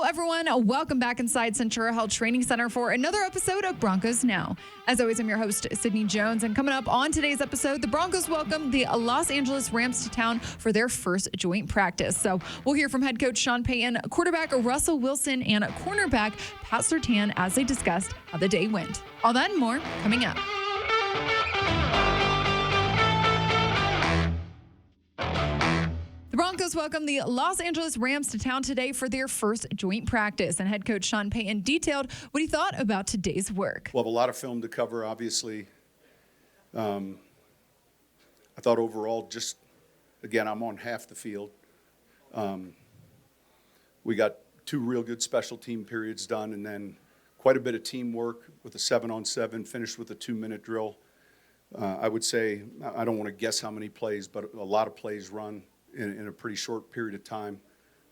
everyone. Welcome back inside Centura Health Training Center for another episode of Broncos Now. As always, I'm your host, Sydney Jones. And coming up on today's episode, the Broncos welcome the Los Angeles Rams to town for their first joint practice. So we'll hear from head coach Sean Payton, quarterback Russell Wilson, and cornerback Pat Surtain as they discussed how the day went. All that and more coming up. The Broncos welcome the Los Angeles Rams to town today for their first joint practice, and head coach Sean Payton detailed what he thought about today's work. We'll have a lot of film to cover, obviously. I thought overall, just, again, I'm on half the field. We got two real good special team periods done, and then quite a bit of teamwork with a 7-on-7, finished with a 2-minute drill. I would say, I don't want to guess how many plays, but a lot of plays run in a pretty short period of time.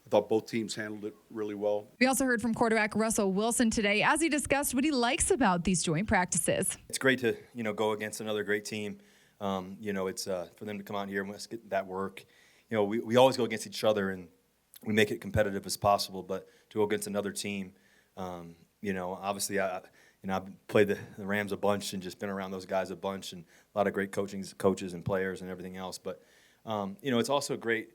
I thought both teams handled it really well. We also heard from quarterback Russell Wilson today as he discussed what he likes about these joint practices. It's great to, go against another great team. It's for them to come out here and let's get that work. We always go against each other and we make it competitive as possible, but to go against another team, obviously I've played the Rams a bunch and just been around those guys a bunch and a lot of great coaches and players and everything else. But it's also great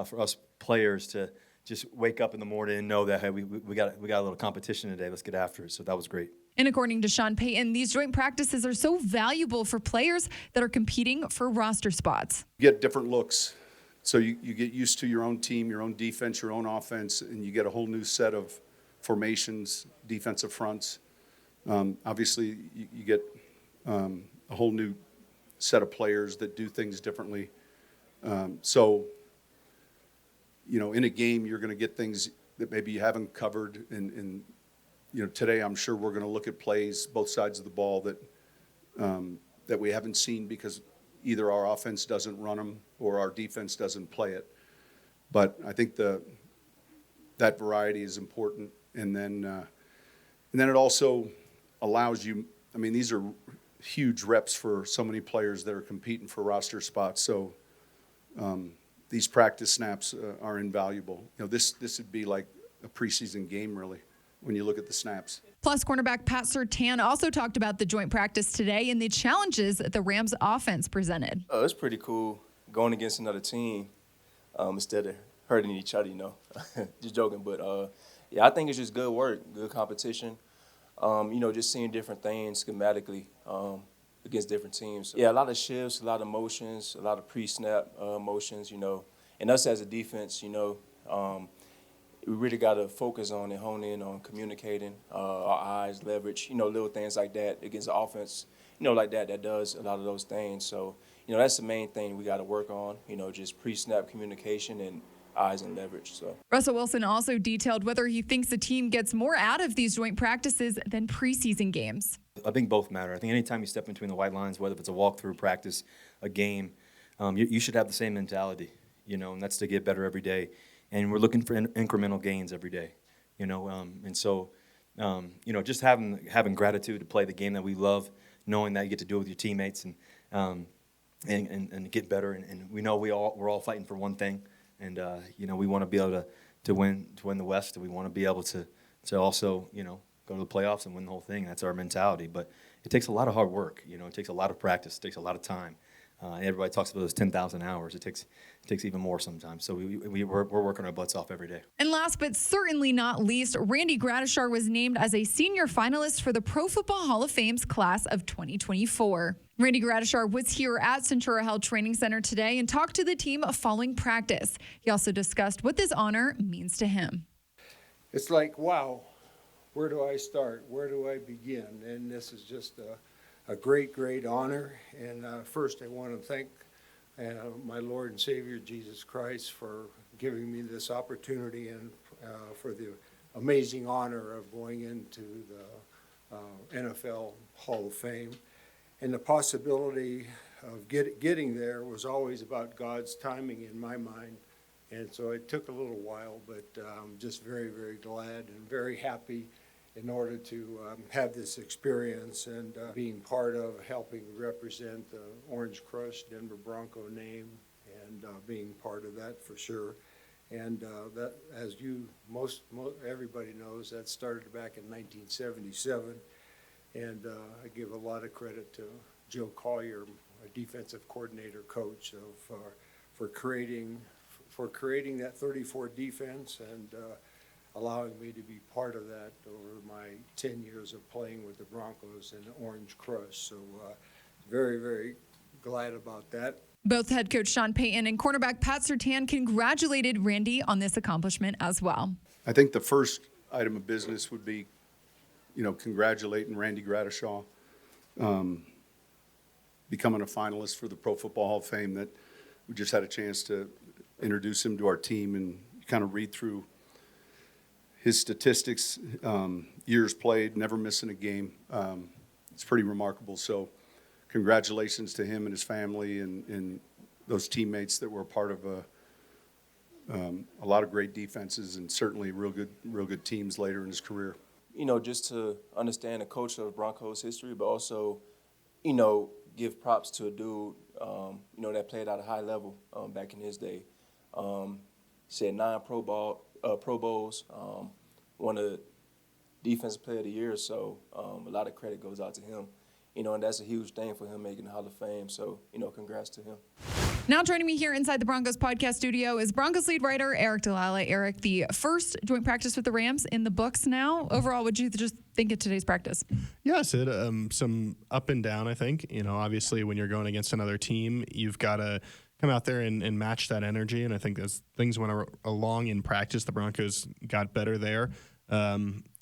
for us players to just wake up in the morning and know that, hey, we got a little competition today. Let's get after it. So that was great. And according to Sean Payton, these joint practices are so valuable for players that are competing for roster spots. You get different looks. So you get used to your own team, your own defense, your own offense, and you get a whole new set of formations, defensive fronts. Obviously, you get a whole new set of players that do things differently. In a game, you're going to get things that maybe you haven't covered. And today I'm sure we're going to look at plays, both sides of the ball, that we haven't seen because either our offense doesn't run them or our defense doesn't play it. But I think that variety is important. And then it also allows you, these are huge reps for so many players that are competing for roster spots. So these practice snaps are invaluable. This would be like a preseason game, really, when you look at the snaps. Plus, cornerback Pat Surtain also talked about the joint practice today and the challenges that the Rams offense presented. It's pretty cool going against another team instead of hurting each other, Just joking. But, I think it's just good work, good competition. Just seeing different things schematically against different teams. Yeah, a lot of shifts, a lot of motions, a lot of pre-snap motions, And us as a defense, we really got to focus on and hone in on communicating, our eyes, leverage, little things like that against the offense, like that does a lot of those things. So, that's the main thing we got to work on, just pre-snap communication and eyes and leverage. So Russell Wilson also detailed whether he thinks the team gets more out of these joint practices than preseason games. I think both matter. I think anytime you step between the white lines, whether it's a walkthrough practice, a game, you should have the same mentality, and that's to get better every day. And we're looking for incremental gains every day, just having gratitude to play the game that we love, knowing that you get to do it with your teammates and get better. And we know we're all fighting for one thing. And, we want to be able to win the West. And we want to be able to also, go to the playoffs and win the whole thing. That's our mentality. But it takes a lot of hard work. It takes a lot of practice. It takes a lot of time. Everybody talks about those 10,000 hours. It takes even more sometimes. So we're working our butts off every day. And last but certainly not least, Randy Gradishar was named as a senior finalist for the Pro Football Hall of Fame's class of 2024. Randy Gradishar was here at Centura Health Training Center today and talked to the team following practice. He also discussed what this honor means to him. It's like, wow, where do I start? Where do I begin? And this is just a great, great honor. And first I want to thank my Lord and Savior, Jesus Christ, for giving me this opportunity and for the amazing honor of going into the NFL Hall of Fame. And the possibility of getting there was always about God's timing in my mind. And so it took a little while, but I'm just very, very glad and very happy in order to have this experience and being part of helping represent the Orange Crush Denver Bronco name and being part of that for sure. And that, as everybody knows, that started back in 1977. And I give a lot of credit to Joe Collier, a defensive coordinator coach, for creating that 34 defense and allowing me to be part of that over my 10 years of playing with the Broncos in Orange Crush. So very, very glad about that. Both head coach Sean Payton and cornerback Pat Surtain congratulated Randy on this accomplishment as well. I think the first item of business would be, congratulating Randy Gradishaw, becoming a finalist for the Pro Football Hall of Fame. That we just had a chance to introduce him to our team and kind of read through his statistics, years played, never missing a game. It's pretty remarkable. So congratulations to him and his family and those teammates that were a part of a lot of great defenses and certainly real good teams later in his career. Just to understand the culture of Broncos history, but also, give props to a dude, that played at a high level back in his day. He had 9 Pro Bowls, won a Defensive Player of the Year, so a lot of credit goes out to him. And that's a huge thing for him making the Hall of Fame. So, congrats to him. Now joining me here inside the Broncos podcast studio is Broncos lead writer Eric Delala. Eric, the first joint practice with the Rams in the books now. Overall, what did you just think of today's practice? Yeah, Sid, some up and down, I think. Obviously when you're going against another team, you've got to come out there and match that energy. And I think as things went along in practice, the Broncos got better there.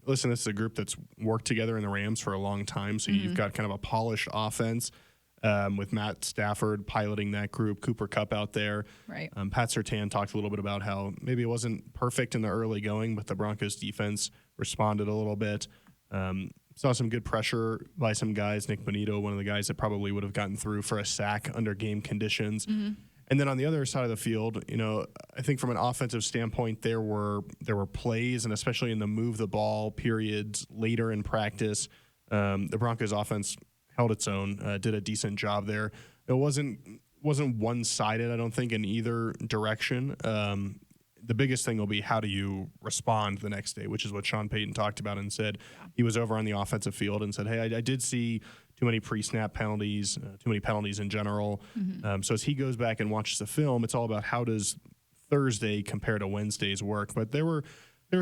Listen, this is a group that's worked together in the Rams for a long time, so you've got kind of a polished offense with Matt Stafford piloting that group, Cooper Kupp out there. Right. Pat Surtain talked a little bit about how maybe it wasn't perfect in the early going, but the Broncos defense responded a little bit. Saw some good pressure by some guys. Nick Bonito, one of the guys that probably would have gotten through for a sack under game conditions. And then on the other side of the field, I think from an offensive standpoint, there were plays, and especially in the move the ball periods later in practice, the Broncos offense held its own, did a decent job there. It wasn't one-sided, I don't think, in either direction. The biggest thing will be how do you respond the next day, which is what Sean Payton talked about and said. He was over on the offensive field and said, hey, I did see too many pre-snap penalties, too many penalties in general. So as he goes back and watches the film, it's all about how does Thursday compare to Wednesday's work. But there were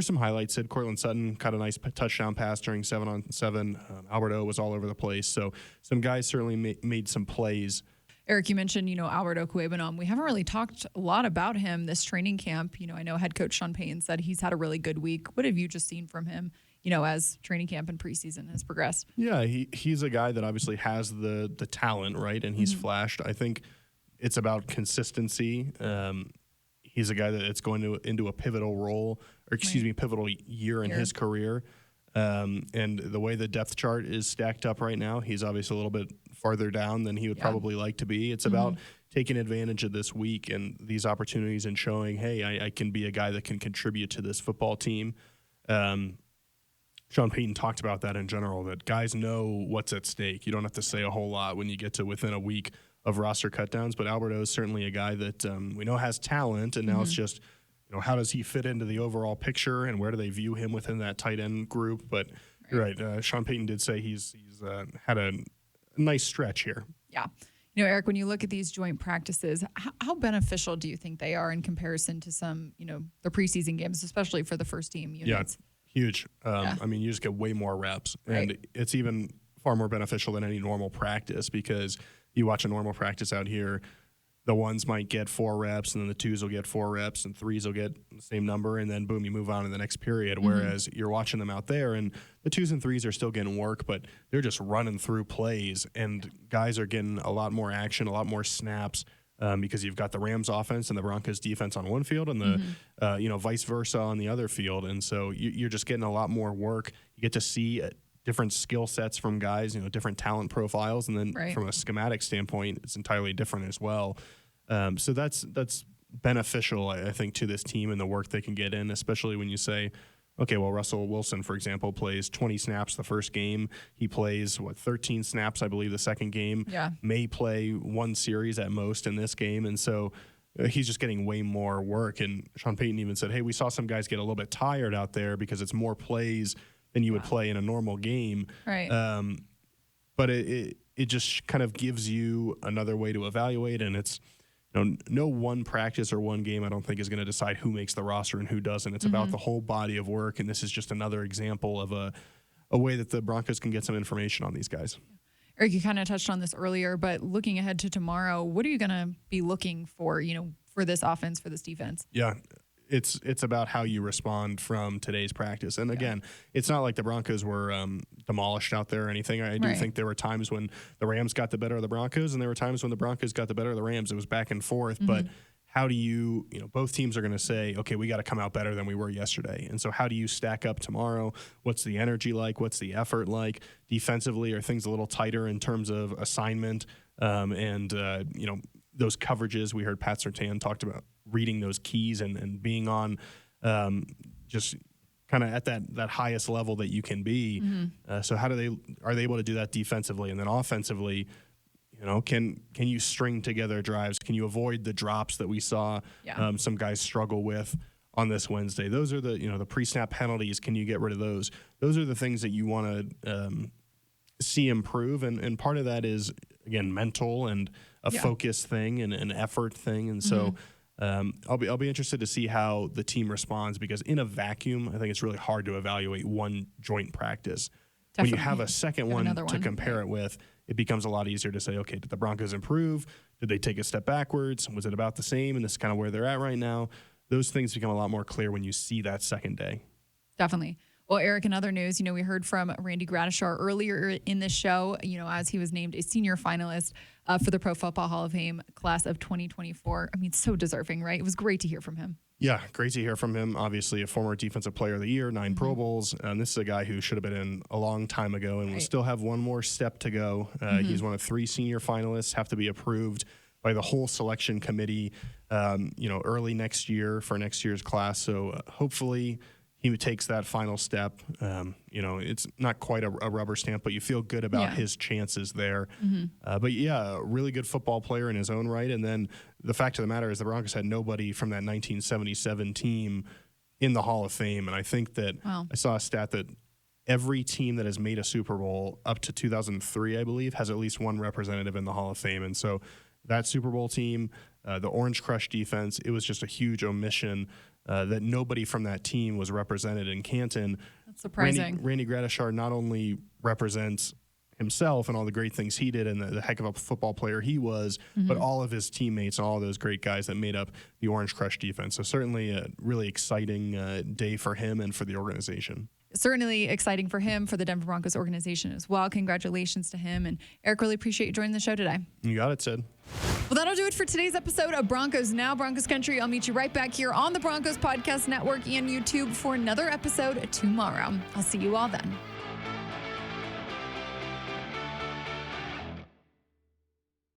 some highlights. Said Cortland Sutton caught a nice touchdown pass during 7-on-7. Alberto was all over the place. So some guys certainly made some plays. Eric, you mentioned, Alberto Cuebanom. We haven't really talked a lot about him this training camp. I know head coach Sean Payton said he's had a really good week. What have you just seen from him, as training camp and preseason has progressed? Yeah, he's a guy that obviously has the talent, right? And he's flashed. I think it's about consistency. He's a guy that's going into a pivotal role, pivotal year in his career. And the way the depth chart is stacked up right now, he's obviously a little bit farther down than he would probably like to be. It's about taking advantage of this week and these opportunities and showing, hey, I can be a guy that can contribute to this football team. Sean Payton talked about that in general, that guys know what's at stake. You don't have to say a whole lot when you get to within a week of roster cutdowns, but Alberto is certainly a guy that we know has talent, and now it's just, how does he fit into the overall picture and where do they view him within that tight end group? But you're right. Sean Payton did say he's had a nice stretch here. Yeah. Eric, when you look at these joint practices, how beneficial do you think they are in comparison to some, the preseason games, especially for the first team units? Yeah, huge. I mean, you just get way more reps. And it's even far more beneficial than any normal practice, because you watch a normal practice out here, the ones might get 4 reps, and then the 2s will get 4 reps, and 3s will get the same number, and then boom, you move on to the next period. Whereas you're watching them out there, and the 2s and 3s are still getting work, but they're just running through plays, and guys are getting a lot more action, a lot more snaps, because you've got the Rams offense and the Broncos defense on one field, and the vice versa on the other field, and so you're just getting a lot more work. You get to see different skill sets from guys, different talent profiles, and then from a schematic standpoint, it's entirely different as well. So that's beneficial, I think, to this team and the work they can get in, especially when you say, okay, well, Russell Wilson, for example, plays 20 snaps the first game. He plays, 13 snaps, I believe, the second game. Yeah. May play 1 series at most in this game. And so he's just getting way more work. And Sean Payton even said, hey, we saw some guys get a little bit tired out there because it's more plays than you would play in a normal game. Right. But it just kind of gives you another way to evaluate, and it's no one practice or one game I don't think is going to decide who makes the roster and who doesn't. It's about the whole body of work, and this is just another example of a way that the Broncos can get some information on these guys. Eric, you kind of touched on this earlier, but looking ahead to tomorrow, what are you going to be looking for, for this offense, for this defense? Yeah, it's about how you respond from today's practice. And again, it's not like the Broncos were demolished out there or anything. I do think there were times when the Rams got the better of the Broncos, and there were times when the Broncos got the better of the Rams. It was back and forth, but how do you both teams are going to say, okay, we got to come out better than we were yesterday. And so how do you stack up tomorrow? What's the energy like? What's the effort like? Defensively, are things a little tighter in terms of assignment and those coverages? We heard Pat Surtain talked about reading those keys and being on just kind of at that highest level that you can be. So are they able to do that defensively? And then offensively, can you string together drives? Can you avoid the drops that we saw some guys struggle with on this Wednesday? Those are the pre-snap penalties. Can you get rid of those? Those are the things that you want to see improve. And part of that is, again, mental and a focus thing and an effort thing. And so I'll be interested to see how the team responds, because in a vacuum, I think it's really hard to evaluate one joint practice. Definitely. When you have a second one to compare it with, it becomes a lot easier to say, okay, did the Broncos improve? Did they take a step backwards? Was it about the same? And this is kind of where they're at right now. Those things become a lot more clear when you see that second day. Definitely. Well, Eric, in other news, we heard from Randy Gradishar earlier in the show, as he was named a senior finalist for the Pro Football Hall of Fame class of 2024. I mean, so deserving, right? It was great to hear from him. Yeah, great to hear from him. Obviously, a former Defensive Player of the Year, 9 Pro Bowls. This is a guy who should have been in a long time ago and will still have one more step to go. He's one of 3 senior finalists, have to be approved by the whole selection committee, early next year for next year's class. So hopefully he takes that final step. It's not quite a rubber stamp, but you feel good about his chances there. But a really good football player in his own right. And then the fact of the matter is the Broncos had nobody from that 1977 team in the Hall of Fame. And I think that I saw a stat that every team that has made a Super Bowl up to 2003, I believe, has at least one representative in the Hall of Fame. And so that Super Bowl team, the Orange Crush defense, it was just a huge omission that nobody from that team was represented in Canton. That's surprising. Randy Gradishar not only represents himself and all the great things he did and the heck of a football player he was, but all of his teammates and all those great guys that made up the Orange Crush defense. So certainly a really exciting day for him and for the organization. Certainly exciting for him, for the Denver Broncos organization as well. Congratulations to him. And Eric, really appreciate you joining the show today. You got it, Sid. Well, that'll do it for today's episode of Broncos Now, Broncos Country. I'll meet you right back here on the Broncos Podcast Network and YouTube for another episode tomorrow. I'll see you all then.